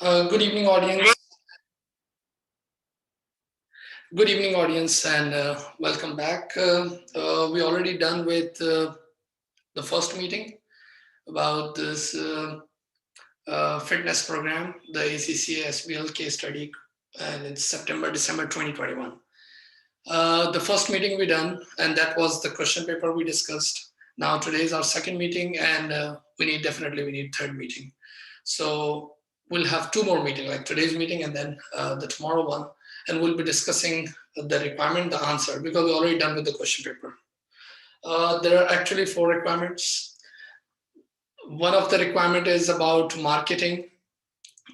Good evening, audience. Good evening, audience, and welcome back. We already done with the first meeting about this fitness program, the ACCA SBL case study, and it's December 2021. The first meeting we done, and that was the question paper we discussed. Now today is our second meeting, and we need third meeting. So we'll have two more meetings, like today's meeting and then the tomorrow one, and we'll be discussing the requirement, the answer, because we're already done with the question paper. There are actually four requirements. One of the requirement is about marketing,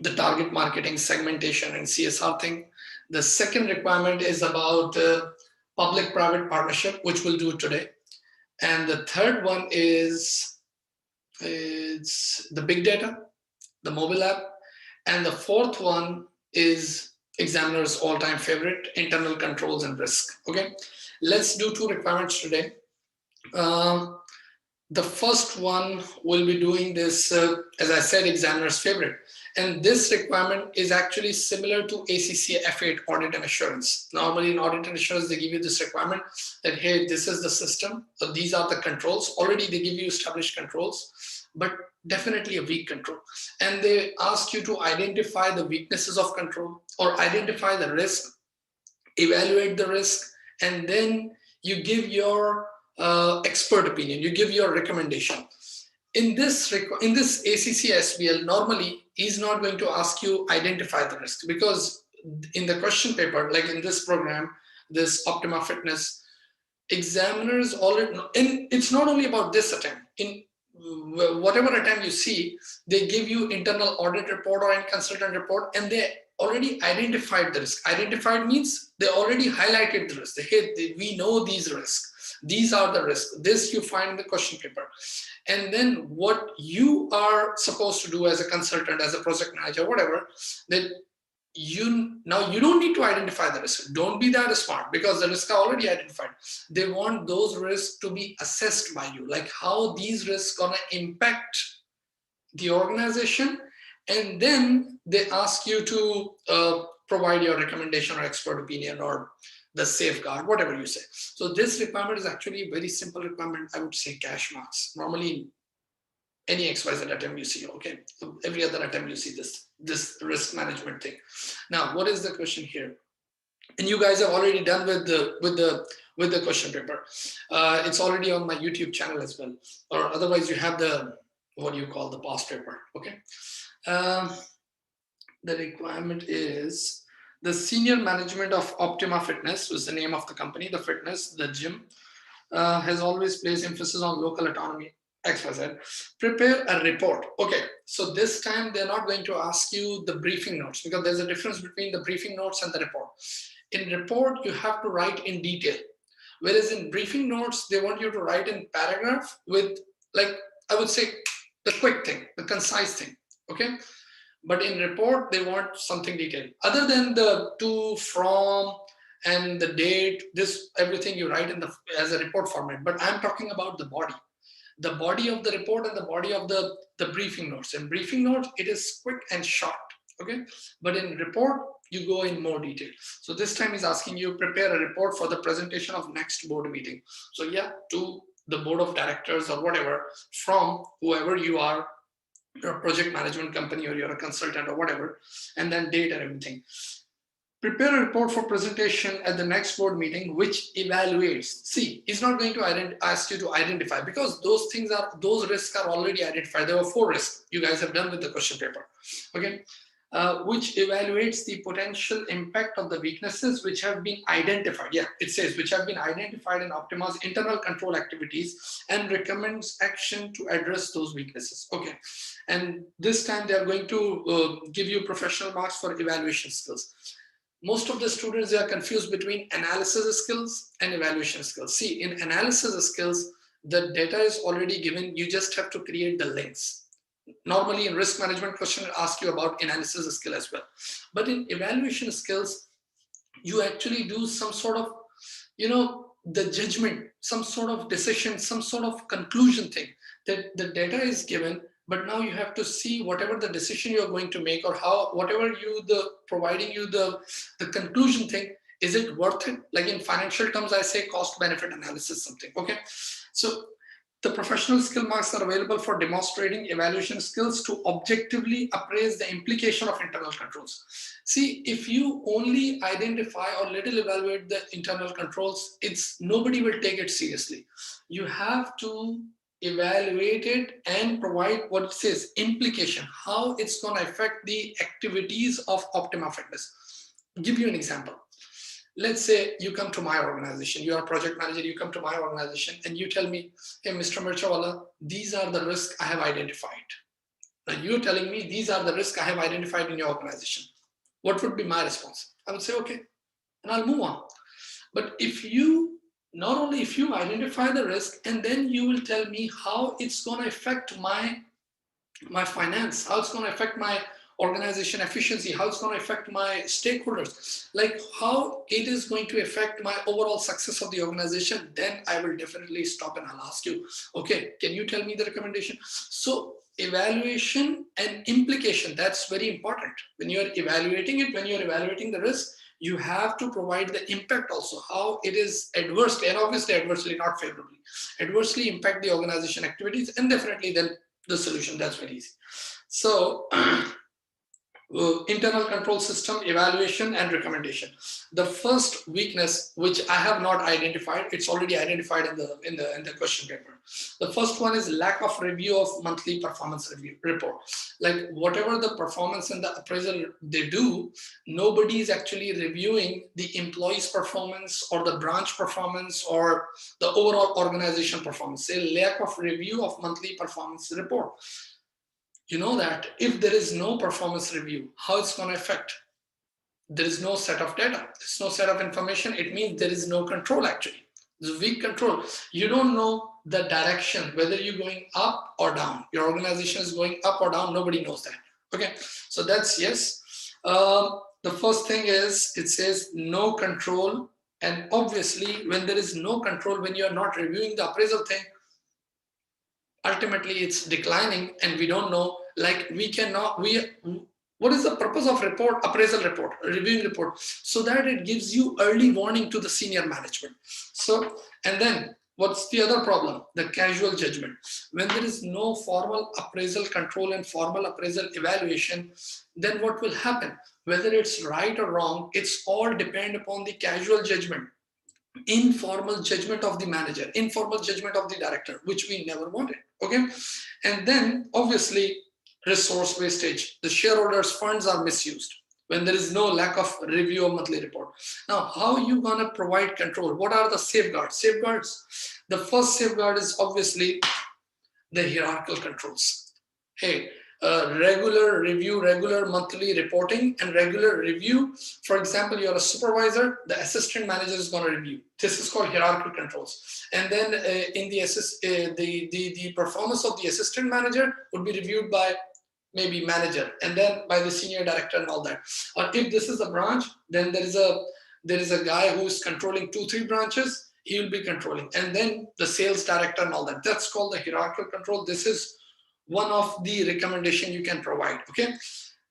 the target marketing, segmentation, and CSR thing. The second requirement is about public-private partnership, which we'll do today. And the third one is the big data, the mobile app. And the fourth one is examiner's all-time favorite, internal controls and risk. Okay, let's do two requirements today. The first one will be doing this, as I said, examiner's favorite. And this requirement is actually similar to ACCA F8 audit and assurance. Normally in audit and assurance, they give you this requirement that, hey, this is the system. So these are the controls. Already they give you established controls, but definitely a weak control. And they ask you to identify the weaknesses of control or identify the risk, evaluate the risk, and then you give your expert opinion, you give your recommendation. In this ACCA SBL, normally he's not going to ask you identify the risk, because in the question paper, like in this program, this Optima Fitness, examiners already, and it's not only about this attempt. In whatever attempt you see, they give you internal audit report or consultant report, and they already identified the risk. Identified means they already highlighted the risk. Hey, we know these risks. These are the risks. This you find in the question paper. And then what you are supposed to do as a consultant, as a project manager, whatever, that you don't need to identify the risk. Don't be that smart, because the risks are already identified. They want those risks to be assessed by you, like how these risks gonna impact the organization, and then they ask you to provide your recommendation or expert opinion or the safeguard, whatever you say. So this requirement is actually a very simple requirement. I would say cash marks. Normally, any XYZ attempt you see, okay, every other attempt you see this risk management thing. Now, what is the question here? And you guys have already done with the question paper. It's already on my YouTube channel as well, or otherwise you have the what you call the past paper. Okay. The requirement is the senior management of Optima Fitness, was the name of the company, the fitness, the gym, has always placed emphasis on local autonomy, XYZ. Prepare a report. Okay, so this time they're not going to ask you the briefing notes, because there's a difference between the briefing notes and the report. In report, you have to write in detail, whereas in briefing notes, they want you to write in paragraph with, like, I would say, the quick thing, the concise thing, okay? But in report, they want something detailed. Other than the to, from, and the date, this, everything you write in as a report format. But I'm talking about the body of the report and the body of the briefing notes. In briefing notes, it is quick and short, okay? But in report, you go in more detail. So this time he's asking you prepare a report for the presentation of next board meeting. So yeah, to the board of directors or whatever, from whoever you are, your project management company, or you're a consultant or whatever, and then date and everything. Prepare a report for presentation at the next board meeting, which evaluates. See, he's not going to ask you to identify, because those risks are already identified. There were 4 risks you guys have done with the question paper. Okay. Which evaluates the potential impact of the weaknesses which have been identified. Yeah, it says which have been identified in Optima's internal control activities and recommends action to address those weaknesses. Okay, and this time they are going to give you professional marks for evaluation skills. Most of the students, they are confused between analysis skills and evaluation skills. See, in analysis skills, the data is already given. You just have to create the links. Normally in risk management question, it asks you about analysis skill as well. But in evaluation skills, you actually do some sort of, the judgment, some sort of decision, some sort of conclusion thing, that the data is given, but now you have to see whatever the decision you're going to make, or how whatever providing you the conclusion thing, is it worth it? Like in financial terms, I say cost benefit analysis something. Okay, so the professional skill marks are available for demonstrating evaluation skills to objectively appraise the implication of internal controls. See, if you only identify or little evaluate the internal controls, nobody will take it seriously. You have to evaluate it and provide what it says, implication, how it's going to affect the activities of Optima Fitness. I'll give you an example. Let's say you come to my organization, you are a project manager, you come to my organization and you tell me, hey, Mr. Mirchawala, these are the risks I have identified. Now you're telling me these are the risks I have identified in your organization. What would be my response? I would say, okay, and I'll move on. But not only if you identify the risk and then you will tell me how it's going to affect my finance, how it's going to affect my organization efficiency, how it's going to affect my stakeholders, like how it is going to affect my overall success of the organization, then I will definitely stop and I'll ask you, okay, can you tell me the recommendation? So evaluation and implication, that's very important. When you're evaluating it, when you're evaluating the risk, you have to provide the impact also, how it is adversely, and obviously adversely, not favorably, adversely impact the organization activities, and definitely then the solution. That's very easy. So internal control system evaluation and recommendation. The first weakness, which I have not identified, it's already identified in the question paper. The first one is lack of review of monthly performance review report. Like whatever the performance and the appraisal they do, nobody is actually reviewing the employee's performance or the branch performance or the overall organization performance. Say lack of review of monthly performance report. You know that if there is no performance review, how it's going to affect? There is no set of data, there's no set of information. It means there is no control actually. There's weak control. You don't know the direction, whether you're going up or down. Your organization is going up or down, nobody knows that. Okay, so that's yes. The first thing is, it says no control. And obviously, when there is no control, when you're not reviewing the appraisal thing, ultimately it's declining, and we don't know, like what is the purpose of appraisal report, reviewing report? So that it gives you early warning to the senior management. So, and then what's the other problem? The casual judgment. When there is no formal appraisal control and formal appraisal evaluation, then what will happen? Whether it's right or wrong, it's all depend upon the casual judgment, informal judgment of the manager, informal judgment of the director, which we never wanted. Okay, and then obviously resource wastage. The shareholders' funds are misused when there is no lack of review of monthly report. Now, how are you gonna provide control? What are the safeguards? The first safeguard is obviously the hierarchical controls. Hey, regular review, regular monthly reporting, and regular review. For example, you're a supervisor, the assistant manager is going to review. This is called hierarchical controls. And then in the performance of the assistant manager would be reviewed by maybe manager, and then by the senior director and all that. Or if this is a branch, then there is a guy who is controlling 2-3 branches. He will be controlling, and then the sales director and all that. That's called the hierarchical control. This is one of the recommendation you can provide. Okay,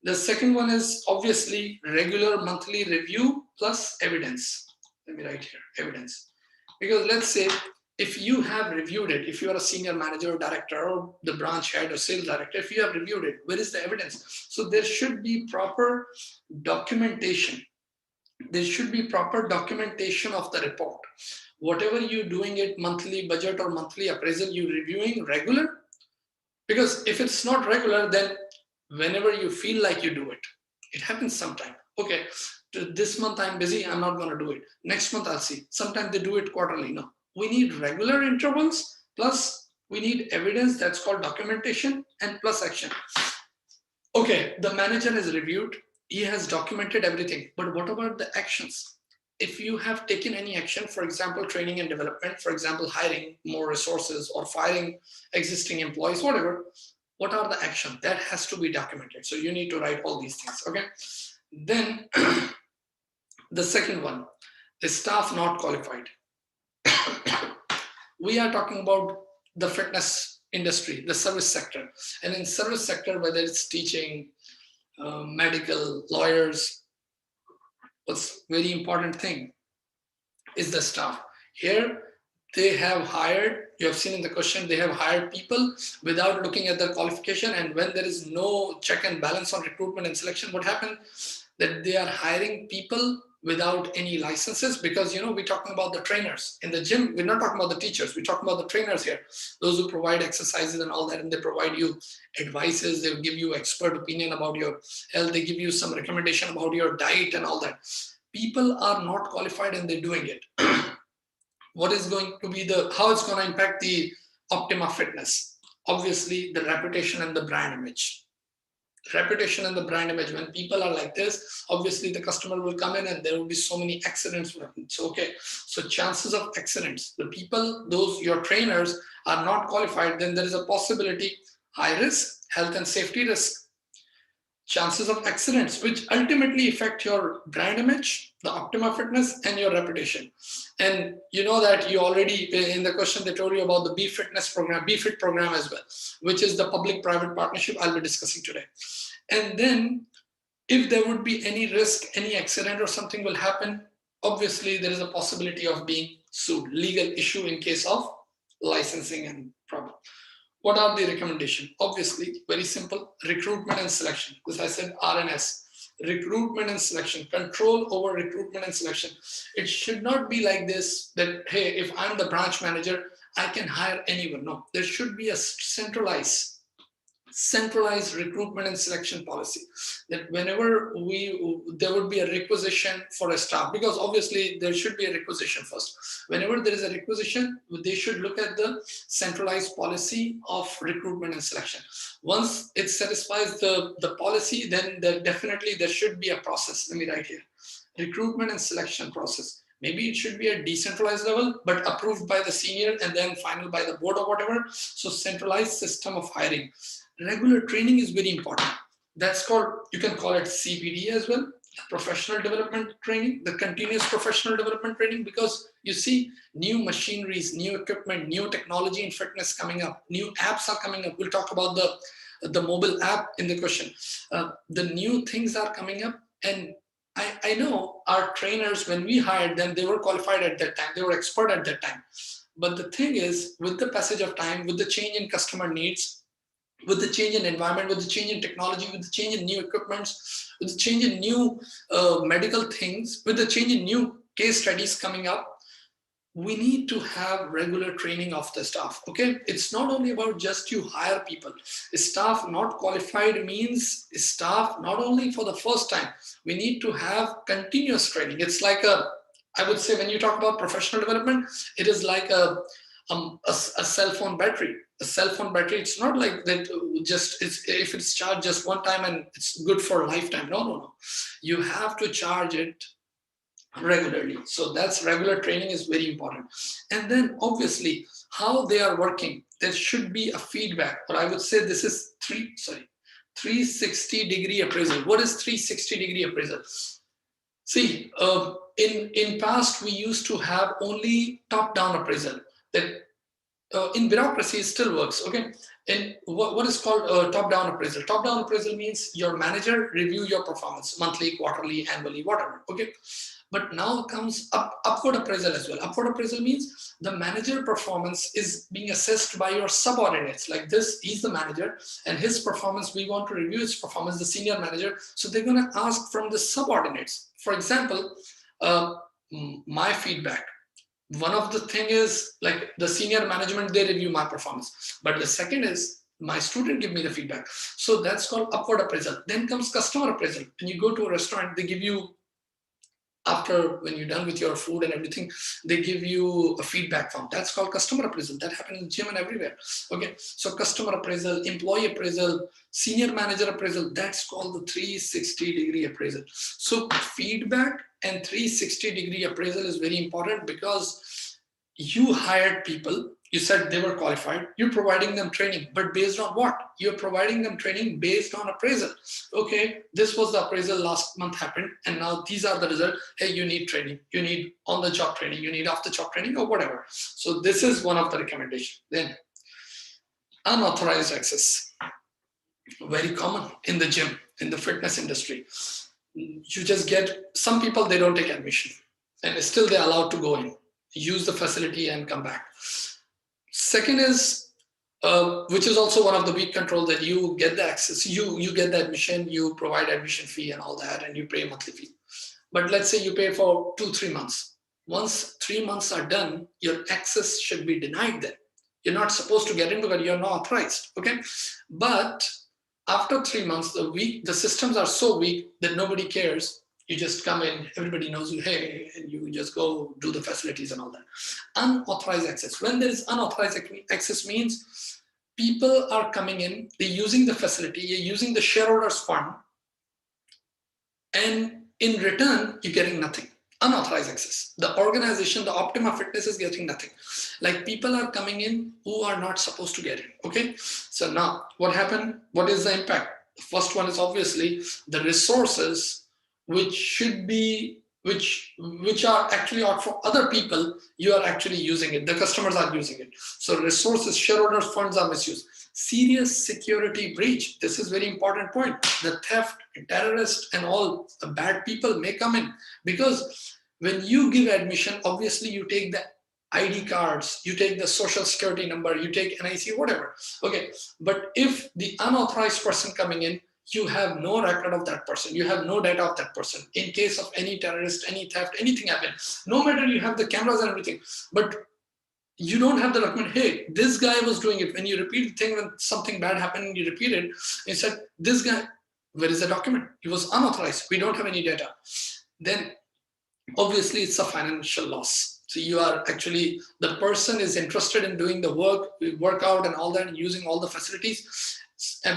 the second one is obviously regular monthly review plus evidence. Let me write here, evidence. Because let's say if you have reviewed it, if you are a senior manager or director or the branch head or sales director, if you have reviewed it, where is the evidence? So there should be proper documentation. There should be proper documentation of the report. Whatever you're doing it, monthly budget or monthly appraisal, you're reviewing regular. Because if it's not regular, then whenever you feel like you do it, it happens sometime. Okay, this month I'm busy, I'm not going to do it. Next month I'll see. Sometimes they do it quarterly. No, we need regular intervals, plus we need evidence, that's called documentation, and plus action. Okay, the manager has reviewed, he has documented everything, but what about the actions? If you have taken any action, for example, training and development, for example, hiring more resources or firing existing employees, whatever, what are the actions? That has to be documented. So you need to write all these things, okay? Then the second one, the staff not qualified. We are talking about the fitness industry, the service sector. And in service sector, whether it's teaching, medical, lawyers, what's very important thing is the staff. Here, they have hired, you have seen in the question, they have hired people without looking at their qualification. And when there is no check and balance on recruitment and selection, what happened? That they are hiring people without any licenses, because we're talking about the trainers in the gym. We're not talking about the teachers, we're talking about the trainers here, those who provide exercises and all that, and they provide you advices, they'll give you expert opinion about your health, they give you some recommendation about your diet and all that. People are not qualified and they're doing it. What is going to be how it's going to impact the Optima Fitness? Obviously, the reputation and the brand image. Reputation and the brand image. When people are like this, obviously the customer will come in and there will be so many accidents. So okay, so chances of accidents, the people, those your trainers are not qualified, then there is a possibility, high risk, health and safety risk, chances of accidents, which ultimately affect your brand image, the Optima Fitness, and your reputation. And you know that you already, in the question, they told you about the BFitness program, BFit program as well, which is the public-private partnership I'll be discussing today. And then if there would be any risk, any accident or something will happen, obviously there is a possibility of being sued, legal issue in case of licensing and problem. What are the recommendations? Obviously, very simple, recruitment and selection. As I said, RNS, recruitment and selection, control over recruitment and selection. It should not be like this, that, hey, if I'm the branch manager, I can hire anyone. No, there should be a centralized recruitment and selection policy, that whenever there would be a requisition for a staff, because obviously there should be a requisition first. Whenever there is a requisition, they should look at the centralized policy of recruitment and selection. Once it satisfies the policy, then definitely there should be a process. Let me write here, recruitment and selection process. Maybe it should be a decentralized level, but approved by the senior and then final by the board or whatever. So centralized system of hiring. Regular training is very important. That's called, you can call it CPD as well, professional development training, the continuous professional development training, because you see new machineries, new equipment, new technology in fitness coming up, new apps are coming up. We'll talk about the mobile app in the question. The new things are coming up, and I know our trainers, when we hired them, they were qualified at that time, they were expert at that time. But the thing is, with the passage of time, with the change in customer needs, with the change in environment, with the change in technology, with the change in new equipments, with the change in new medical things, with the change in new case studies coming up, we need to have regular training of the staff. Okay, it's not only about just you hire people. Staff not qualified means staff not only for the first time. We need to have continuous training. It's like I would say, when you talk about professional development, it is like a cell phone battery. A cell phone battery, it's not like that just if it's charged just one time and it's good for a lifetime. No. You have to charge it regularly. So that's regular training is very important. And then obviously how they are working, there should be a feedback. But I would say this is 360 degree appraisal. What is 360 degree appraisal? See, in past we used to have only top-down appraisal. That in bureaucracy it still works. Okay, and what is called top-down appraisal? Top-down appraisal means your manager review your performance monthly, quarterly, annually, whatever. Okay, but now comes upward appraisal as well. Upward appraisal means the manager performance is being assessed by your subordinates. Like this, he's the manager and his performance, we want to review his performance, the senior manager. So they're going to ask from the subordinates. For example, my feedback. One of the thing is like the senior management, they review my performance. But the second is my student give me the feedback. So that's called upward appraisal. Then comes customer appraisal. When you go to a restaurant, they give you, after when you're done with your food and everything, they give you a feedback form. That's called customer appraisal. That happens in the gym and everywhere. Okay, so customer appraisal, employee appraisal, senior manager appraisal, that's called the 360 degree appraisal. So feedback and 360 degree appraisal is very important, because you hired people, you said they were qualified, you're providing them training, but based on what? You're providing them training based on appraisal. Okay, this was the appraisal last month happened, and now these are the results. Hey, you need training, you need on-the-job training, you need off-the-job training or whatever. So this is one of the recommendations. Then Unauthorized access, very common in the gym, in the fitness industry. You just get, some people, they don't take admission and still they're allowed to go in, use the facility and come back. Second is, which is also one of the weak control, that you get the access, you get the admission, you provide admission fee and all that, and you pay a monthly fee. But let's say you pay for 2-3 months. Once 3 months are done, your access should be denied then. You're not supposed to get in because you're not authorized, okay? But after 3 months, the systems are so weak that nobody cares. You just come in, everybody knows you, hey, and you just go do the facilities and all that. Unauthorized access. When there is unauthorized access means people are coming in, they're using the facility, you're using the shareholders' fund, and in return, you're getting nothing. Unauthorized access. The organization, the Optima Fitness is getting nothing. Like people are coming in who are not supposed to get in, okay? So now what happened? What is the impact? The first one is obviously the resources which should be, which are actually out for other people, you are actually using it. The customers are using it. So resources, shareholders' funds are misused. Serious security breach. This is very important point. The theft, terrorists, and all the bad people may come in, because when you give admission, obviously you take the ID cards, you take the social security number, you take NIC, whatever. Okay, but if the unauthorized person coming in, you have no record of that person, you have no data of that person. In case of any terrorist, any theft, anything happen, no matter you have the cameras and everything, but you don't have the document, hey, this guy was doing it. When you repeat the thing, when something bad happened, you repeat it, you said, this guy, where is the document? He was unauthorized, we don't have any data. Then obviously it's a financial loss. So you are actually, the person is interested in doing the workout and all that, and using all the facilities,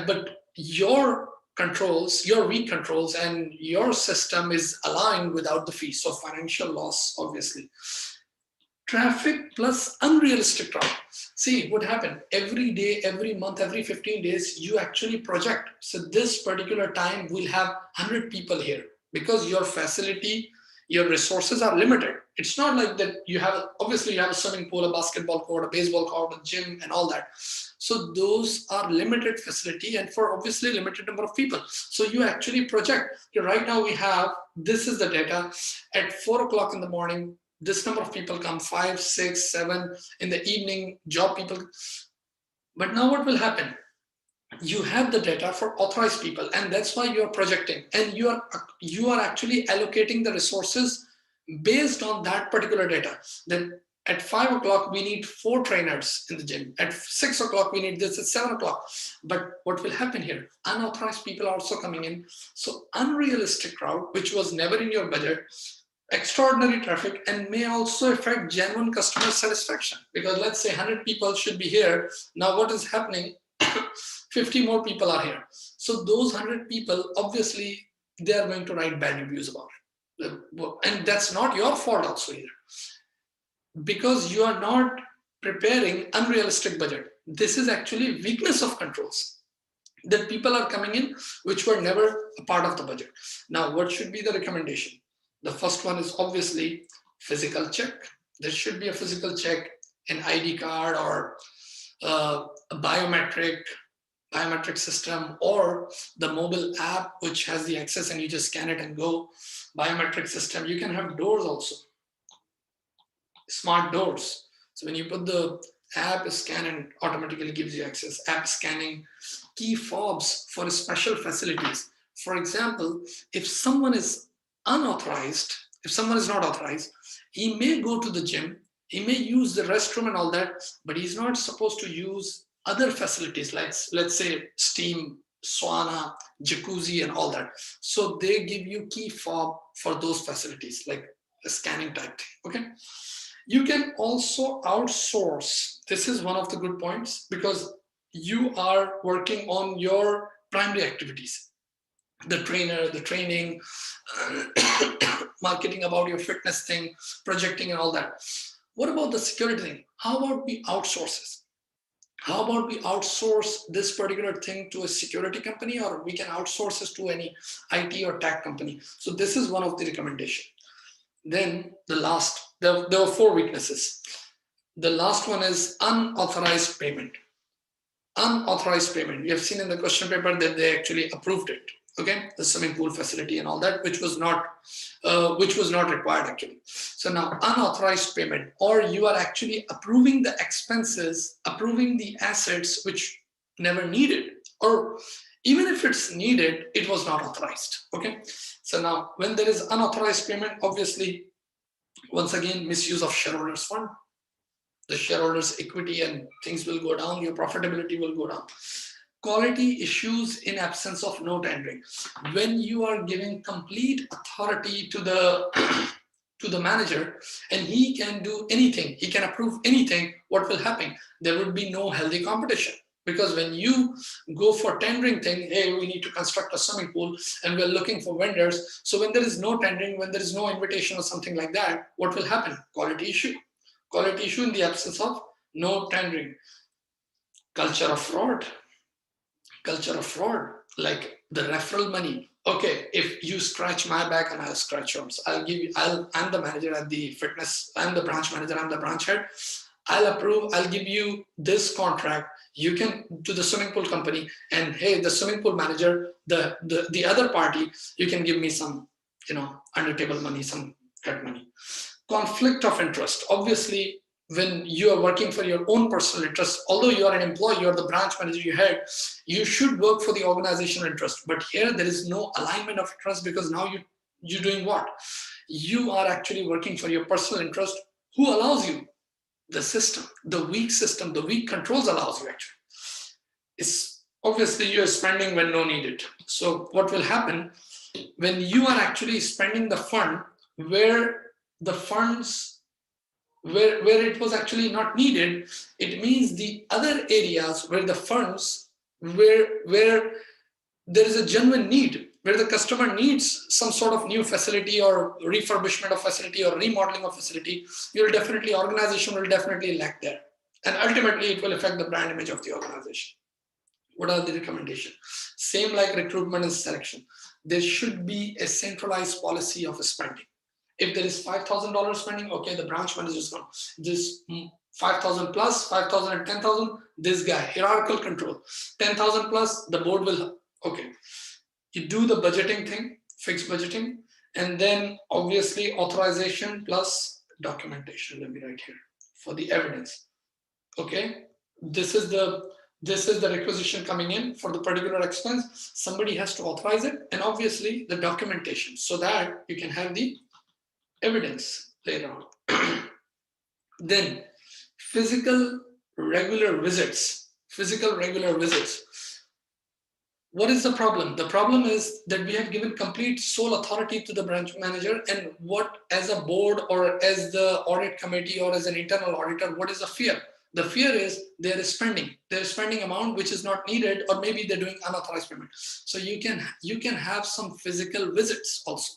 but your controls, your weak controls, and your system is aligned without the fee. So financial loss, obviously. Traffic plus unrealistic crowd. See what happened every day, every month, every 15 days, you actually project. So this particular time we'll have 100 people here, because your facility, your resources are limited. It's not like that you have, obviously you have a swimming pool, a basketball court, a baseball court, a gym and all that. So those are limited facility and for obviously limited number of people. So you actually project. Right now we have, this is the data, at 4 o'clock in the morning, this number of people come, 5, 6, 7 in the evening, job people. But now what will happen? You have the data for authorized people, and that's why you're projecting, and you are actually allocating the resources based on that particular data. Then at 5 o'clock, we need 4 trainers in the gym. At 6 o'clock, we need this at 7 o'clock. But what will happen here? Unauthorized people are also coming in. So unrealistic crowd, which was never in your budget, extraordinary traffic, and may also affect genuine customer satisfaction. Because let's say 100 people should be here. Now what is happening? 50 more people are here. So those 100 people, obviously, they are going to write bad reviews about it. And that's not your fault also either. Because you are not preparing unrealistic budget. This is actually weakness of controls. That people are coming in which were never a part of the budget. Now, what should be the recommendation? The first one is obviously physical check. There should be a physical check, an ID card or a biometric system, or the mobile app which has the access and you just scan it and go. Biometric system. You can have doors also, smart doors. So when you put the app, scan and automatically gives you access. App scanning, key fobs for special facilities. For example, if someone is unauthorized, if someone is not authorized, he may go to the gym, he may use the restroom and all that, but he's not supposed to use other facilities like, let's say, steam, sauna, jacuzzi and all that. So they give you key fob for those facilities, like a scanning type thing, okay? You can also outsource. This is one of the good points, because you are working on your primary activities. The trainer, the training, marketing about your fitness thing, projecting and all that. What about the security thing? How about we outsource this? How about we outsource this particular thing to a security company, or we can outsource this to any IT or tech company? So this is one of the recommendation. Then the last, there were 4 weaknesses. The last one is unauthorized payment. Unauthorized payment. We have seen in the question paper that they actually approved it. Okay, the swimming pool facility and all that, which was not required actually. So now unauthorized payment, or you are actually approving the expenses, approving the assets which never needed, or even if it's needed, it was not authorized. Okay, so now when there is unauthorized payment, obviously, once again, misuse of shareholders fund, the shareholders equity and things will go down, your profitability will go down. Quality issues in absence of no tendering. When you are giving complete authority to the manager and he can do anything, he can approve anything, what will happen? There would be no healthy competition. Because when you go for tendering thing, hey, we need to construct a swimming pool and we're looking for vendors. So when there is no tendering, when there is no invitation or something like that, what will happen? Quality issue. Quality issue in the absence of no tendering. Culture of fraud. Culture of fraud, like the referral money. Okay, if you scratch my back and I'll scratch yours, I'm the manager at the fitness, I'm the branch manager, I'm the branch head. I'll approve, I'll give you this contract. You can to the swimming pool company, and hey, the swimming pool manager, the other party, you can give me some, under table money, some cut money. Conflict of interest. Obviously, when you are working for your own personal interest, although you are an employee, you are the branch manager, you should work for the organizational interest. But here there is no alignment of interest, because now you're doing what? You are actually working for your personal interest. Who allows you? The system, the weak controls allows you actually. It's obviously you're spending when no needed. So what will happen when you are actually spending the fund where the funds where it was actually not needed? It means the other areas where the funds where there is a genuine need, where the customer needs some sort of new facility or refurbishment of facility or remodeling of facility, organization will definitely lack there. And ultimately it will affect the brand image of the organization. What are the recommendations? Same like recruitment and selection. There should be a centralized policy of spending. If there is $5,000 spending, okay, the branch manager is going to this 5,000 plus, 5,000 and 10,000, this guy, hierarchical control. 10,000 plus, the board will, okay. You do the budgeting thing, fixed budgeting, and then obviously authorization plus documentation. Let me write here for the evidence. Okay, this is the requisition coming in for the particular expense. Somebody has to authorize it, and obviously the documentation, so that you can have the evidence later on. Then physical regular visits. What is the problem? The problem is that we have given complete sole authority to the branch manager, and what, as a board or as the audit committee or as an internal auditor, what is the fear? The fear is they're spending amount which is not needed, or maybe they're doing unauthorized payment. So you can have some physical visits also.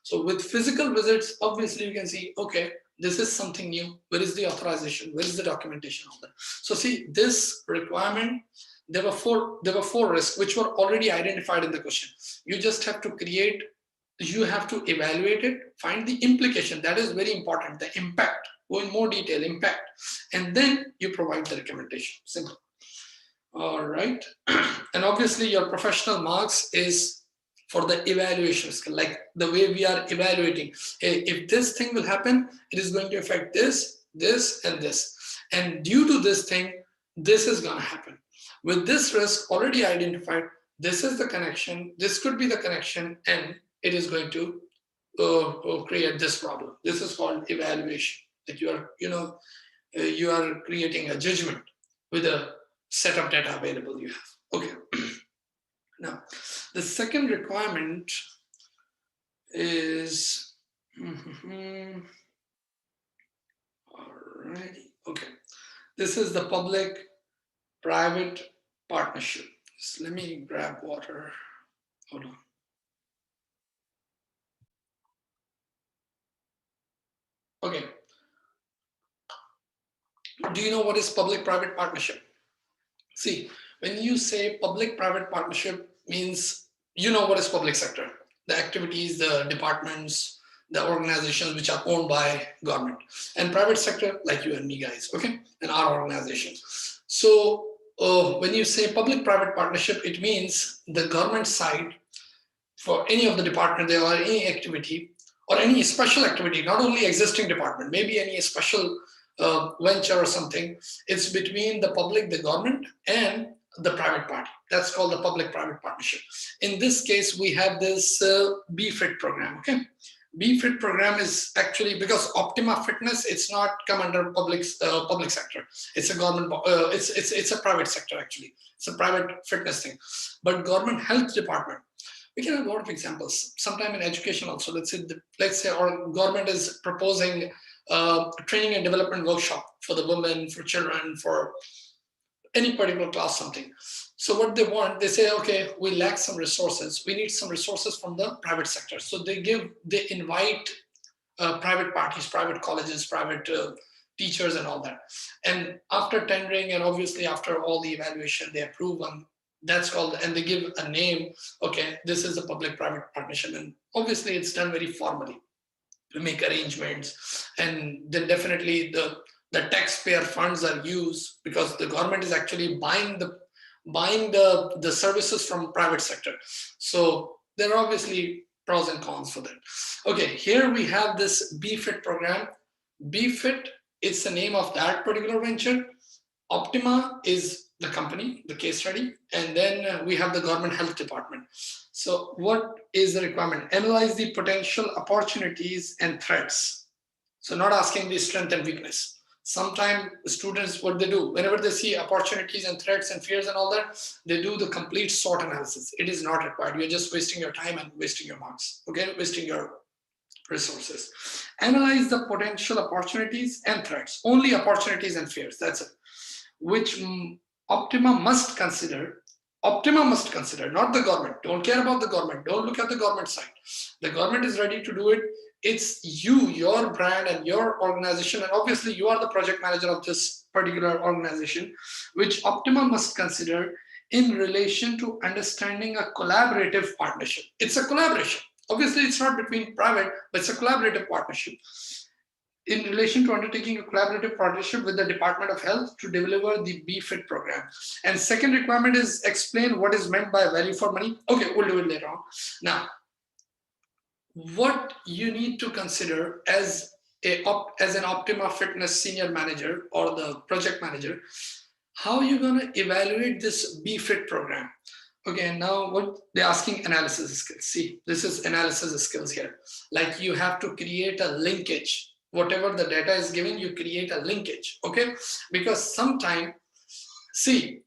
So with physical visits, obviously you can see, okay, this is something new. Where is the authorization? Where is the documentation of that? So see, this requirement, there were four risks which were already identified in the question. You just have to you have to evaluate it, find the implication. That is very important. The impact, go in more detail, impact, and then you provide the recommendation. Simple. All right. And obviously your professional marks is for the evaluation skill, like the way we are evaluating. Hey, if this thing will happen, it is going to affect this, this, and this. And due to this thing, this is going to happen. With this risk already identified, this is the connection, this could be the connection, and it is going to create this problem. This is called evaluation. That you are creating a judgment with a set of data available you have. Okay. Now, the second requirement is, alrighty, okay. This is the public-private partnership. Just let me grab water. Hold on. Okay. Do you know what is public-private partnership? See, when you say public-private partnership, means you know what is public sector. The activities, the departments, the organizations which are owned by government. And private sector, like you and me guys, okay? And our organizations. So when you say public-private partnership, it means the government side for any of the department there or any activity or any special activity, not only existing department, maybe any special venture or something. It's between the public, the government, and the private party. That's called the public-private partnership. In this case, we have this BFIT program. Okay, BFIT program is actually because Optima Fitness, it's not come under public sector. It's a government. It's a private sector actually. It's a private fitness thing, but government health department. We can have a lot of examples. Sometime in education also. Let's say our government is proposing training and development workshop for the women, for children, for any particular class, something. So what they want, they say, okay, we lack some resources. We need some resources from the private sector. So they invite private parties, private colleges, private teachers and all that. And after tendering and obviously after all the evaluation, they approve one. That's called, and they give a name. Okay, this is a public-private partnership. And obviously it's done very formally. We make arrangements, and then definitely the taxpayer funds are used because the government is actually buying the services from private sector. So there are obviously pros and cons for that. Okay, here we have this BFIT program. BFIT, it's the name of that particular venture. Optima is the company, the case study, and then we have the government health department. So what is the requirement? Analyze the potential opportunities and threats. So not asking the strength and weakness. Sometimes students, what they do, whenever they see opportunities and threats and fears and all that, they do the complete SWOT analysis. It is not required. You're just wasting your time and wasting your marks, okay? Wasting your resources. Analyze the potential opportunities and threats. Only opportunities and fears, that's it. Which Optima must consider. Optima must consider, not the government. Don't care about the government. Don't look at the government side. The government is ready to do it. It's you, your brand and your organization. And obviously you are the project manager of this particular organization, which Optima must consider in relation to understanding a collaborative partnership. It's a collaboration. Obviously it's not between private, but it's a collaborative partnership. In relation to undertaking a collaborative partnership with the Department of Health to deliver the BFIT program. And second requirement is explain what is meant by value for money. Okay, we'll do it later on. Now, what you need to consider as an Optima Fitness senior manager or the project manager, how are you going to evaluate this BFIT program? Okay, now what they're asking, analysis skills. See, this is analysis skills here. Like you have to create a linkage. Whatever the data is given, you create a linkage, okay? Because sometimes, see,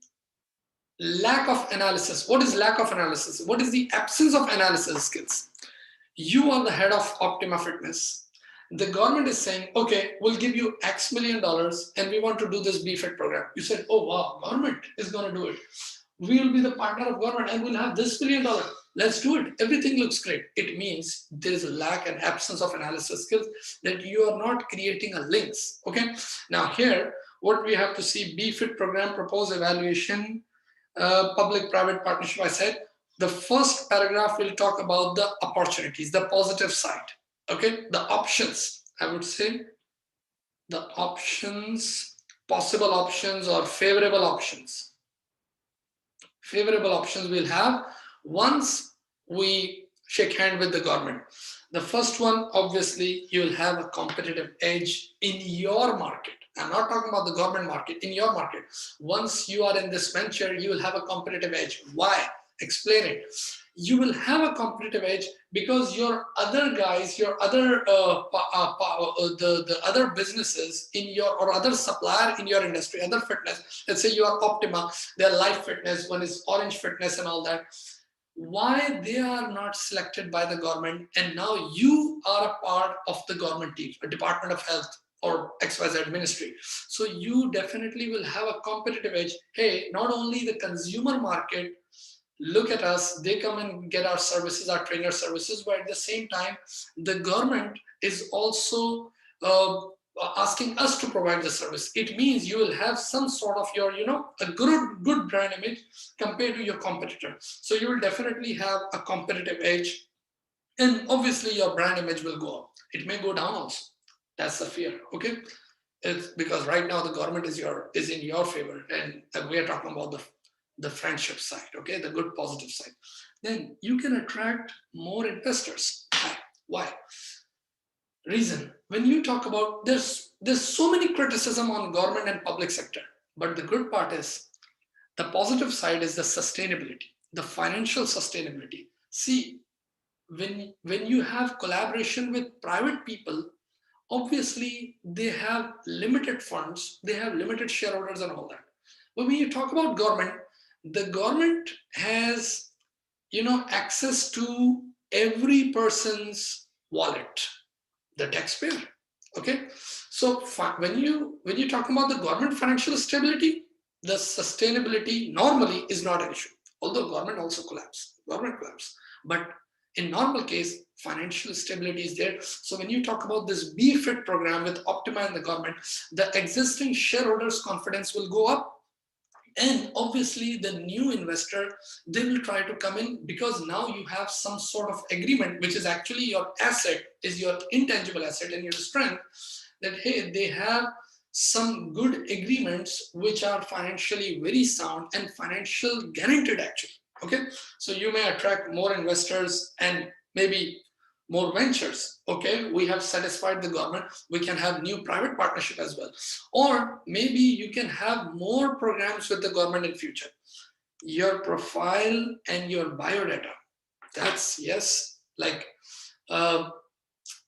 lack of analysis. What is lack of analysis? What is the absence of analysis skills? You are the head of Optima Fitness. The government is saying, okay, we'll give you X $million and we want to do this BFIT program. You said, oh wow, government is going to do it. We'll be the partner of government and we'll have this $1 million. Let's do it. Everything looks great. It means there is a lack and absence of analysis skills, that you are not creating a links. Okay. Now here, what we have to see, BFIT program, proposed evaluation, public-private partnership. I said the first paragraph will talk about the opportunities, the positive side. Okay. The options, I would say the options, possible options or favorable options. Favorable options we'll have once we shake hand with the government. The first one, obviously, you'll have a competitive edge in your market. I'm not talking about the government market, in your market. Once you are in this venture, you will have a competitive edge. Why? Explain it. You will have a competitive edge because your other guys, your other the other businesses in your or other supplier in your industry, other fitness. Let's say you are Optima, they're Life Fitness, one is Orange Fitness, and all that. Why they are not selected by the government, and now you are a part of the government team, a Department of Health or XYZ ministry. So you definitely will have a competitive edge. Hey, not only the consumer market look at us, they come and get our services, our trainer services, but at the same time, the government is also asking us to provide the service. It means you will have some sort of your, a good brand image compared to your competitor. So you will definitely have a competitive edge, and obviously your brand image will go up. It may go down also. That's the fear, okay? It's because right now the government is in your favor, and we are talking about the friendship side, okay, the good positive side. Then you can attract more investors. Why? Reason, when you talk about, there's so many criticism on government and public sector, but the good part is, the positive side is the sustainability, the financial sustainability. See, when you have collaboration with private people, obviously they have limited funds, they have limited shareholders and all that. But when you talk about government, the government has, access to every person's wallet, the taxpayer. Okay, so when you talk about the government financial stability, the sustainability normally is not an issue. Although government collapse, but in normal case, financial stability is there. So when you talk about this BFIT program with Optima and the government, the existing shareholders' confidence will go up. And obviously the new investor, they will try to come in, because now you have some sort of agreement, which is actually your asset, is your intangible asset and your strength, that hey, they have some good agreements which are financially very sound and financial guaranteed actually. Okay, so you may attract more investors and maybe more ventures. Okay, we have satisfied the government, we can have new private partnership as well, or maybe you can have more programs with the government in future. Your profile and your biodata, that's yes, like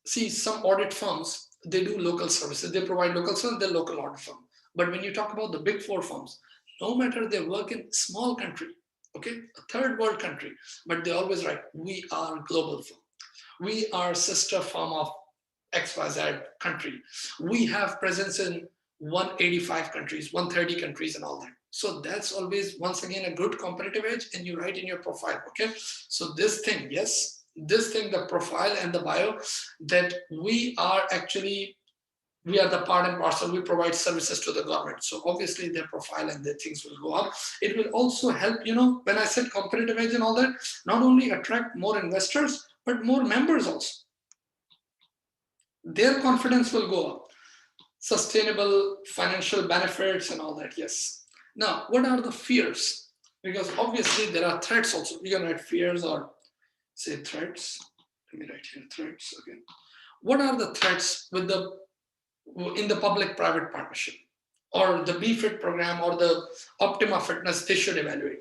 see, some audit firms, they do local services, they provide local services, they're local audit firm. But when you talk about the big four firms, no matter they work in small country, okay, a third world country, but they always write, we are global firm, we are sister firm of XYZ country, we have presence in 185 countries, 130 countries and all that. So that's always, once again, a good competitive edge, and you write in your profile. Okay, so this thing, yes, this thing, the profile and the bio, that we are the part and parcel, we provide services to the government. So obviously their profile and their things will go up. It will also help, when I said competitive edge and all that, not only attract more investors, but more members also. Their confidence will go up. Sustainable financial benefits and all that, yes. Now, what are the fears? Because obviously there are threats also. You can write fears or say threats. Let me write here threats again. What are the threats in the public-private partnership, or the BFIT program, or the Optima Fitness they should evaluate?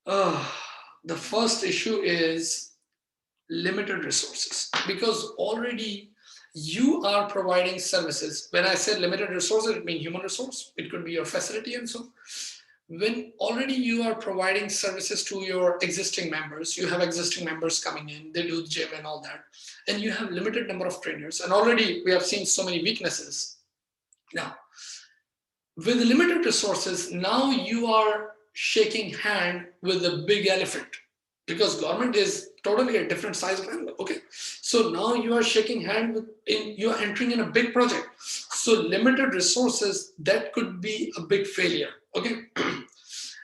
The first issue is limited resources, because already you are providing services. When I say limited resources, it means human resource. It could be your facility and so. When already you are providing services to your existing members, you have existing members coming in, they do gym and all that, and you have limited number of trainers, and already we have seen so many weaknesses. Now, with limited resources, now you are shaking hand with a big elephant, because government is totally a different size of animal. Okay, so now you are shaking hand with, you are entering in a big project. So limited resources, that could be a big failure. Okay,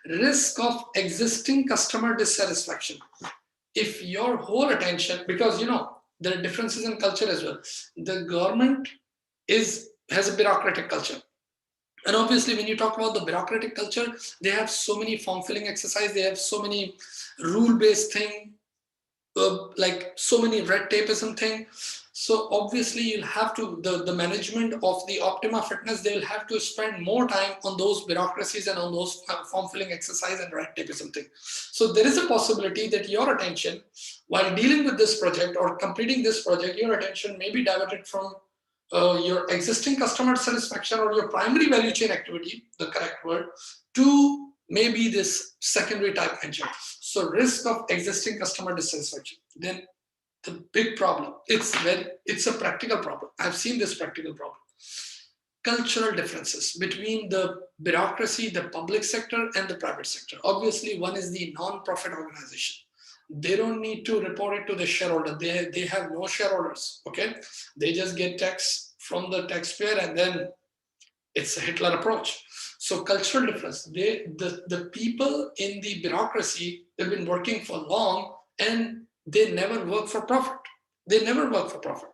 risk of existing customer dissatisfaction. If your whole attention, because there are differences in culture as well. The government has a bureaucratic culture. And obviously, when you talk about the bureaucratic culture, they have so many form filling exercise, they have so many rule-based thing, like so many red tapeism thing. So obviously, you'll have to, the management of the Optima Fitness, they will have to spend more time on those bureaucracies and on those form filling exercise and red tapeism thing. So there is a possibility that your attention, while dealing with this project or completing this project, your attention may be diverted from your existing customer satisfaction or your primary value chain activity, the correct word, to maybe this secondary type venture. So risk of existing customer dissatisfaction. Then the big problem, it's a practical problem. I've seen this practical problem. Cultural differences between the bureaucracy, the public sector and the private sector. Obviously, one is the non-profit organization. They don't need to report it to the shareholder. They have no shareholders. Okay, they just get tax from the taxpayer, and then it's a Hitler approach. So cultural difference. The people in the bureaucracy, they've been working for long, and they never work for profit. They never work for profit.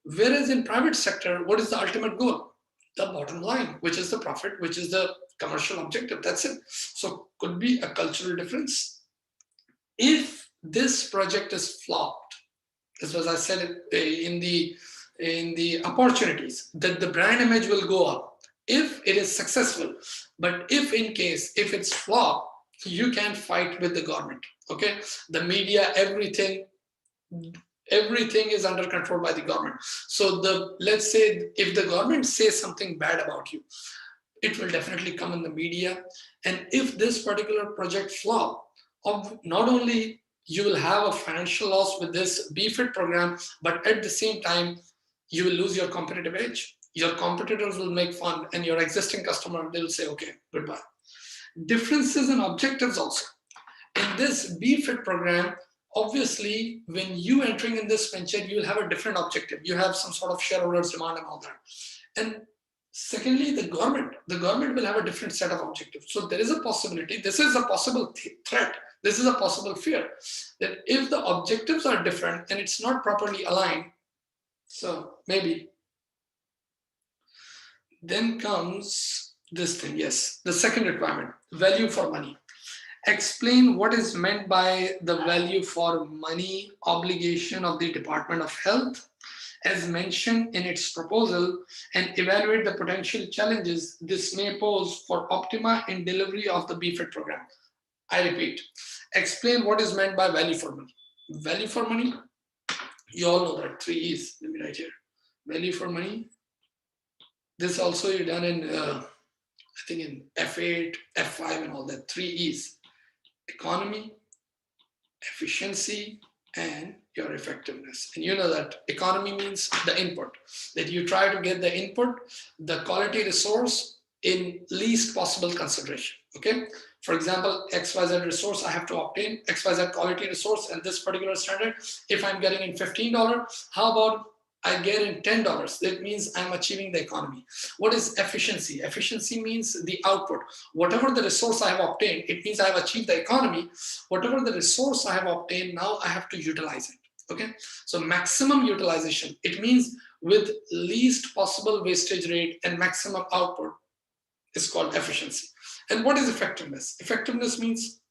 Whereas in private sector, what is the ultimate goal? The bottom line, which is the profit, which is the commercial objective. That's it. So could be a cultural difference. If this project is flopped, this was I said in the opportunities that the brand image will go up if it is successful. But if in case if it's flop, you can fight with the government. Okay, the media, everything is under control by the government. So let's say if the government says something bad about you, it will definitely come in the media. And if this particular project flop, not only you will have a financial loss with this BFIT program, but at the same time, you will lose your competitive edge. Your competitors will make fun, and your existing customer, they'll say, okay, goodbye. Differences in objectives also. In this BFIT program, obviously, when you entering in this venture, you will have a different objective. You have some sort of shareholders demand and all that. And secondly, the government will have a different set of objectives. So there is a possibility, this is a possible threat, this is a possible fear, that if the objectives are different and it's not properly aligned, so maybe. Then comes this thing, yes, the second requirement, value for money. Explain what is meant by the value for money obligation of the Department of Health as mentioned in its proposal, and evaluate the potential challenges this may pose for Optima in delivery of the BFIT program. I repeat, explain what is meant by value for money. Value for money, you all know that, 3 E's, let me write here. Value for money, this also you done in, I think in F8, F5 and all that, 3 E's. Economy, efficiency, and your effectiveness. And you know that economy means the input, that you try to get the input, the quality resource in least possible consideration. Okay, for example, XYZ resource I have to obtain, XYZ quality resource and this particular standard. If I'm getting in $15, how about I get in $10? That means I'm achieving the economy. What is efficiency? Efficiency means the output. Whatever the resource I have obtained, it means I have achieved the economy. Whatever the resource I have obtained, now I have to utilize it. Okay, so maximum utilization, it means with least possible wastage rate and maximum output is called efficiency. And what is effectiveness? Effectiveness means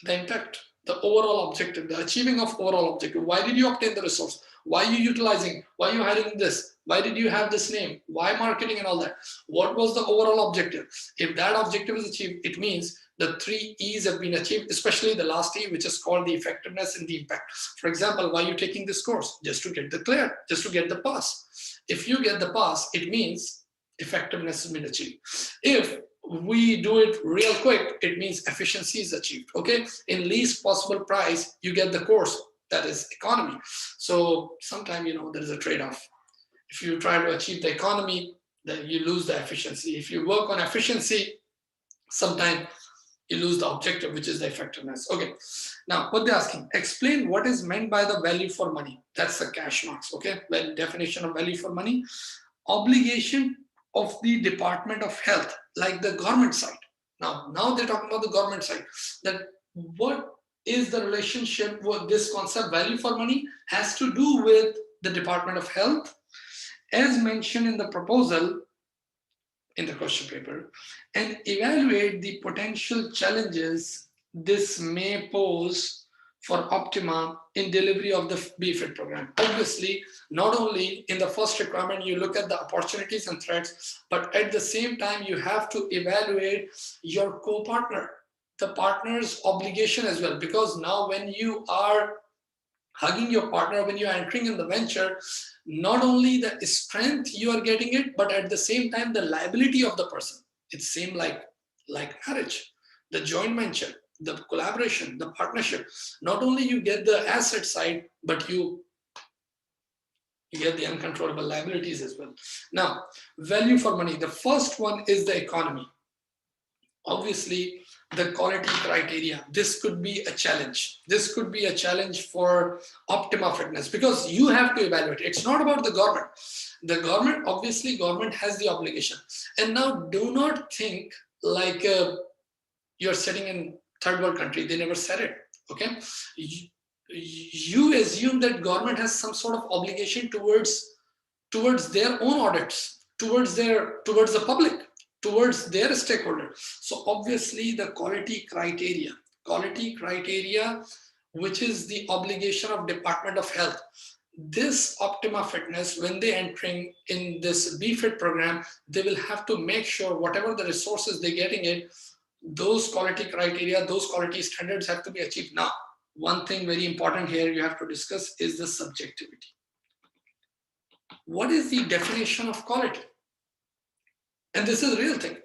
the intent, the overall objective, the achieving of overall objective. Why did you obtain the resource? Why are you utilizing? Why are you hiring this? Why did you have this name? Why marketing and all that? What was the overall objective? If that objective is achieved, it means the 3 E's have been achieved, especially the last E, which is called the effectiveness and the impact. For example, why are you taking this course? Just to get the clear, just to get the pass. If you get the pass, it means effectiveness has been achieved. If we do it real quick, it means efficiency is achieved. Okay, in least possible price, you get the course. That is economy. So sometimes, there is a trade-off. If you try to achieve the economy, then you lose the efficiency. If you work on efficiency, sometimes you lose the objective, which is the effectiveness. Okay, now what they're asking, explain what is meant by the value for money. That's the cash marks. Okay, well, definition of value for money. Obligation of the Department of Health, like the government side. Now they're talking about the government side. That what is the relationship with this concept value for money has to do with the Department of Health, as mentioned in the proposal in the question paper, and evaluate the potential challenges this may pose for Optima in delivery of the BFIT program. Obviously, not only in the first requirement, you look at the opportunities and threats, but at the same time, you have to evaluate your co-partner, the partner's obligation as well. Because now when you are hugging your partner, when you're entering in the venture, not only the strength you are getting it, but at the same time, the liability of the person. It's same like marriage, the joint venture, the collaboration, the partnership. Not only you get the asset side, but you get the uncontrollable liabilities as well. Now, value for money. The first one is the economy. Obviously, the quality criteria. This could be a challenge. This could be a challenge for Optima Fitness because you have to evaluate. It's not about the government. The government, obviously, government has the obligation. And now do not think like you're sitting in third world country. They never said it. Okay. You assume that government has some sort of obligation towards towards their own audits, towards the public, towards their stakeholders. So obviously the quality criteria, which is the obligation of Department of Health. This Optima Fitness, when they entering in this BFIT program, they will have to make sure whatever the resources they're getting it, those quality criteria, those quality standards have to be achieved. Now, one thing very important here you have to discuss is the subjectivity. What is the definition of quality? And this is a real thing.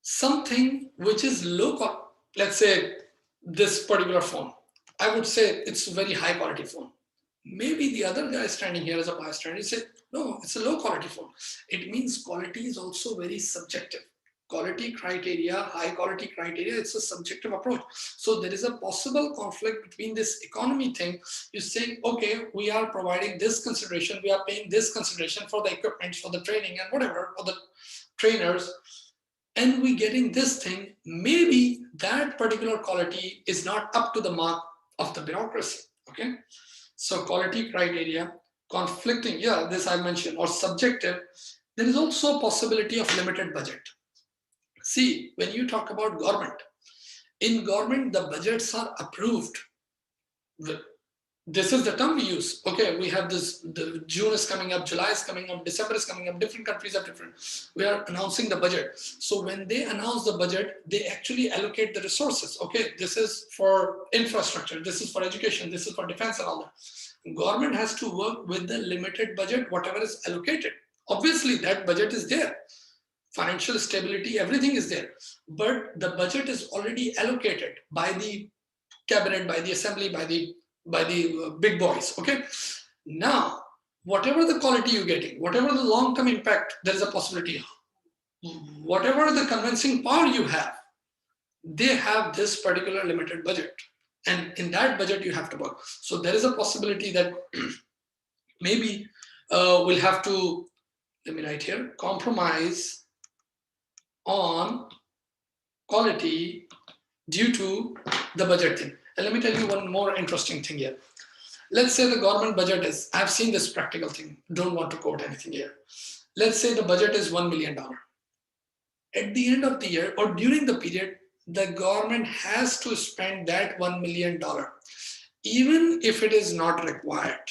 Something which is low quality, let's say this particular phone, I would say it's a very high quality phone. Maybe the other guy standing here as a bystander, he said, no, it's a low quality phone. It means quality is also very subjective. Quality criteria, high quality criteria, it's a subjective approach. So there is a possible conflict between this economy thing. You say, okay, we are providing this consideration, we are paying this consideration for the equipment, for the training and whatever, for the trainers, and we getting this thing. Maybe that particular quality is not up to the mark of the bureaucracy, okay? So quality criteria, conflicting, yeah, this I mentioned, or subjective. There is also a possibility of limited budget. See, when you talk about government, in government, the budgets are approved. This is the term we use. Okay, we have this, the June is coming up, July is coming up, December is coming up, different countries are different. We are announcing the budget. So when they announce the budget, they actually allocate the resources. Okay, this is for infrastructure, this is for education, this is for defense and all that. Government has to work with the limited budget, whatever is allocated. Obviously, that budget is there. Financial stability, everything is there. But the budget is already allocated by the cabinet, by the assembly, by the big boys, okay? Now, whatever the quality you're getting, whatever the long-term impact, there is a possibility. Whatever the convincing power you have, they have this particular limited budget. And in that budget, you have to work. So there is a possibility that maybe we'll have to, let me write here, compromise on quality due to the budget thing. And let me tell you one more interesting thing here. Let's say the government budget is, I've seen this practical thing, don't want to quote anything here. Let's say the budget is $1 million. At the end of the year or during the period, the government has to spend that $1 million, even if it is not required.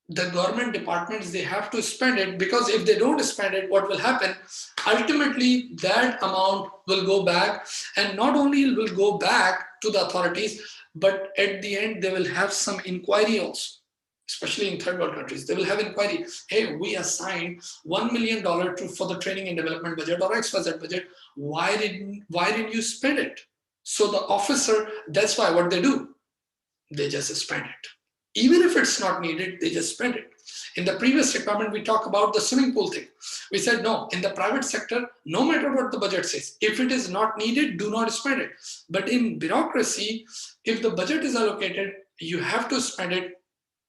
The government departments, they have to spend it, because if they don't spend it, what will happen? Ultimately, that amount will go back, and not only will go back to the authorities, but at the end, they will have some inquiry also, especially in third world countries. They will have inquiry. Hey, we assigned $1 million for the training and development budget or XYZ budget. Why didn't you spend it? So the officer, that's why what they do, they just spend it. Even if it's not needed, they just spend it. In the previous requirement, we talked about the swimming pool thing. We said, no, in the private sector, no matter what the budget says, if it is not needed, do not spend it. But in bureaucracy, if the budget is allocated, you have to spend it,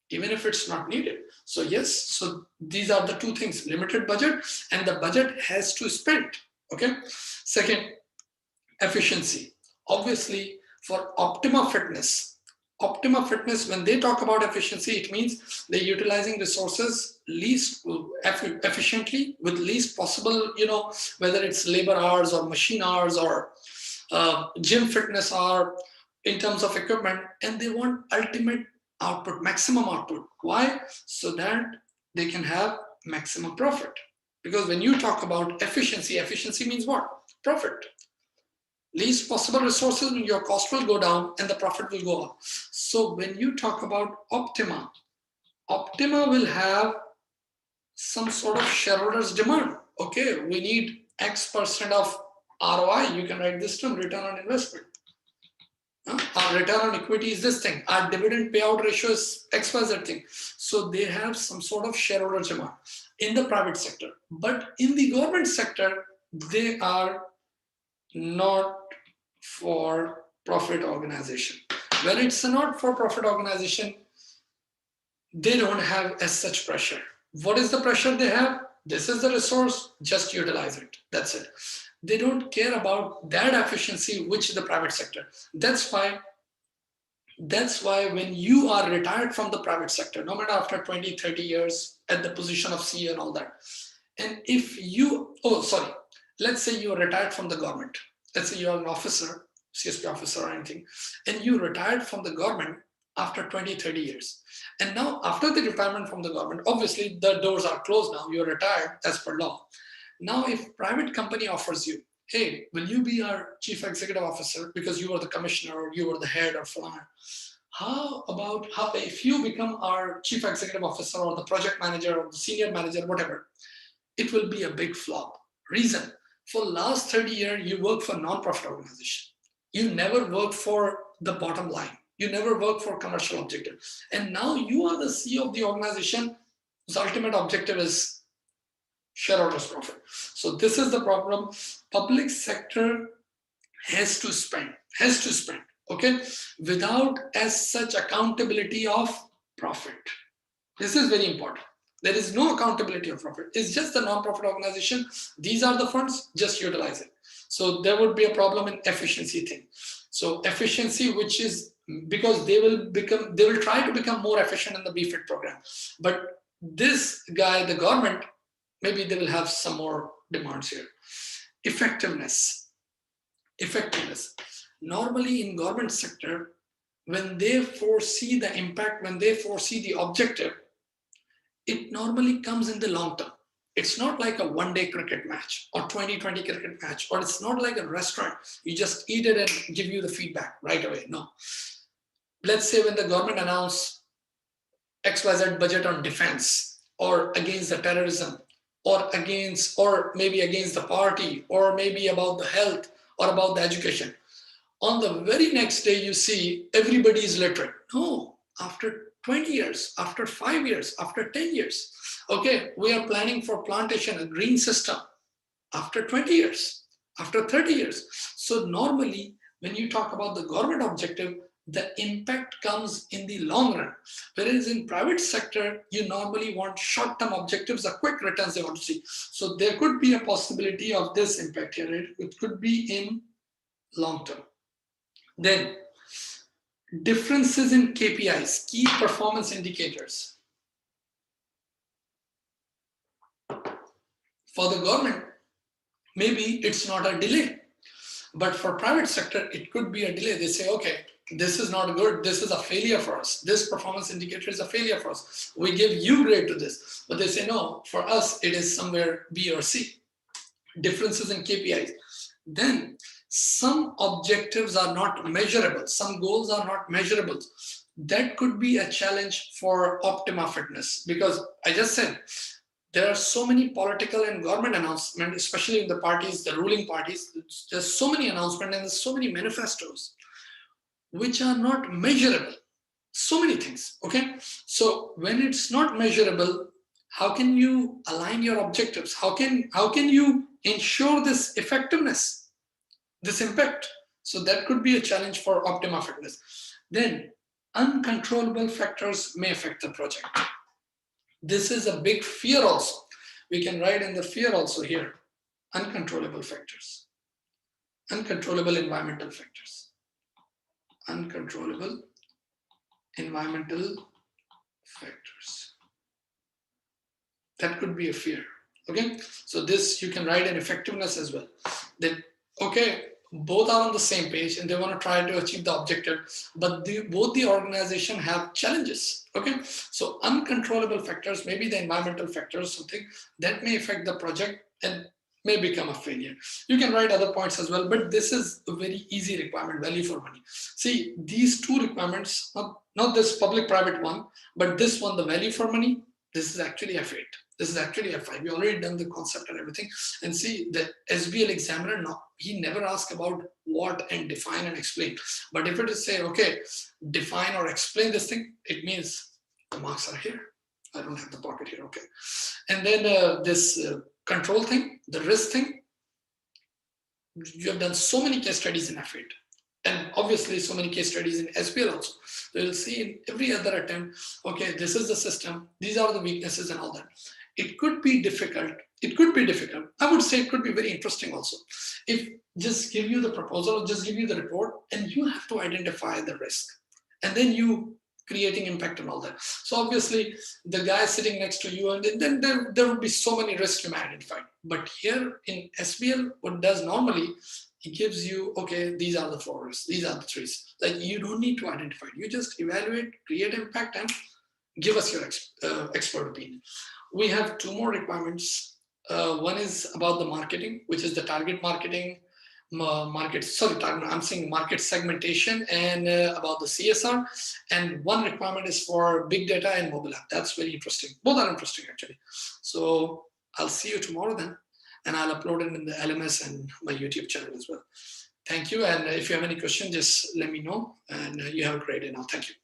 even if it's not needed. So yes, so these are the two things, limited budget and the budget has to spend, okay? Second, efficiency. Obviously, for Optima Fitness, when they talk about efficiency, it means they're utilizing resources least efficiently with least possible, whether it's labor hours or machine hours or gym fitness hour in terms of equipment, and they want ultimate output, maximum output. Why? So that they can have maximum profit. Because when you talk about efficiency means what? Profit. Least possible resources, your cost will go down and the profit will go up. So when you talk about Optima will have some sort of shareholders demand. Okay, we need X% of ROI. You can write this term, return on investment. Our return on equity is this thing. Our dividend payout ratio is XYZ thing. So they have some sort of shareholder demand in the private sector. But in the government sector, they are not for profit organization. When it's a not for profit organization, they don't have as such pressure. What is the pressure they have? This is the resource, just utilize it. That's it. They don't care about that efficiency, which the private sector. That's why That's why when you are retired from the private sector, no matter after 20, 30 years at the position of CEO and all that, and if you, oh, sorry, let's say you are retired from the government. Let's say you are an officer, CSP officer or anything, and you retired from the government after 20, 30 years. And now after the retirement from the government, obviously the doors are closed now, you're retired as per law. Now, if private company offers you, hey, will you be our chief executive officer because you were the commissioner or you were the head or falana? How about if you become our chief executive officer or the project manager or the senior manager, whatever, it will be a big flop. Reason, for last 30 years, you work for non-profit organization. You never work for the bottom line. You never work for commercial objective. And now you are the CEO of the organization whose ultimate objective is shareholders' profit. So this is the problem. Public sector has to spend, okay, without as such accountability of profit. This is very important. There is no accountability of profit. It's just a non-profit organization. These are the funds, just utilize it. So there would be a problem in efficiency thing. So efficiency, which is because they will try to become more efficient in the BFIT program. But this guy, the government, maybe they will have some more demands here. Effectiveness. Normally in government sector, when they foresee the impact, when they foresee the objective, it normally comes in the long term. It's not like a one-day cricket match or 2020 cricket match, or it's not like a restaurant. You just eat it and give you the feedback right away. No. Let's say when the government announced XYZ budget on defense or against the terrorism or maybe against the party or maybe about the health or about the education. On the very next day, you see everybody is literate. No, after 20 years, after 5 years, after 10 years. Okay, we are planning for plantation, a green system, after 20 years, after 30 years. So normally, when you talk about the government objective, the impact comes in the long run. Whereas in private sector, you normally want short-term objectives, a quick returns they want to see. So there could be a possibility of this impact here. It could be in long term. Then differences in KPIs, key performance indicators. For the government, maybe it's not a delay, but for private sector, it could be a delay. They say, okay, this is not good. This is a failure for us. This performance indicator is a failure for us. We give you grade to this, but they say, no, for us, it is somewhere B or C. Differences in KPIs. Then some objectives are not measurable. Some goals are not measurable. That could be a challenge for Optima Fitness, because I just said there are so many political and government announcements, especially in the parties, the ruling parties. There's so many announcements and there's so many manifestos which are not measurable. So many things, okay? So when it's not measurable, how can you align your objectives? How can you ensure this effectiveness, this impact? So that could be a challenge for Optima Fitness. Then uncontrollable factors may affect the project. This is a big fear also. We can write in the fear also here. Uncontrollable factors. Uncontrollable environmental factors. Uncontrollable environmental factors. That could be a fear. Okay, so this you can write an effectiveness as well. That okay, both are on the same page and they want to try to achieve the objective, but both the organization have challenges. Okay, so uncontrollable factors, maybe the environmental factors, something that may affect the project and may become a failure. You can write other points as well, but this is a very easy requirement, value for money. See, these two requirements, not this public-private one, but this one, the value for money, this is actually F8. This is actually F5. We already done the concept and everything. And see, the SBL examiner, he never asks about what and define and explain. But if it is say, okay, define or explain this thing, it means the marks are here. I don't have the pocket here, okay. And then this control thing, the risk thing, you have done so many case studies in F8. And obviously so many case studies in SBL also. So you'll see in every other attempt, okay, this is the system, these are the weaknesses and all that. It could be difficult. It could be difficult. I would say it could be very interesting also. If just give you the proposal, just give you the report, and you have to identify the risk. and then you creating impact and all that. So obviously the guy sitting next to you, and then there would be so many risks you may identify. But here in SBL, what does normally, it gives you, okay, these are the 4 risks, these are the 3 risks. Like you don't need to identify, you just evaluate, create impact, and give us your expert opinion. We have 2 more requirements. One is about the marketing, which is the target marketing, I'm saying market segmentation, and about the CSR. And one requirement is for big data and mobile app. That's very interesting. Both are interesting actually. So I'll see you tomorrow then, and I'll upload it in the LMS and my YouTube channel as well. Thank you. And if you have any questions, just let me know. And you have a great day now. Thank you.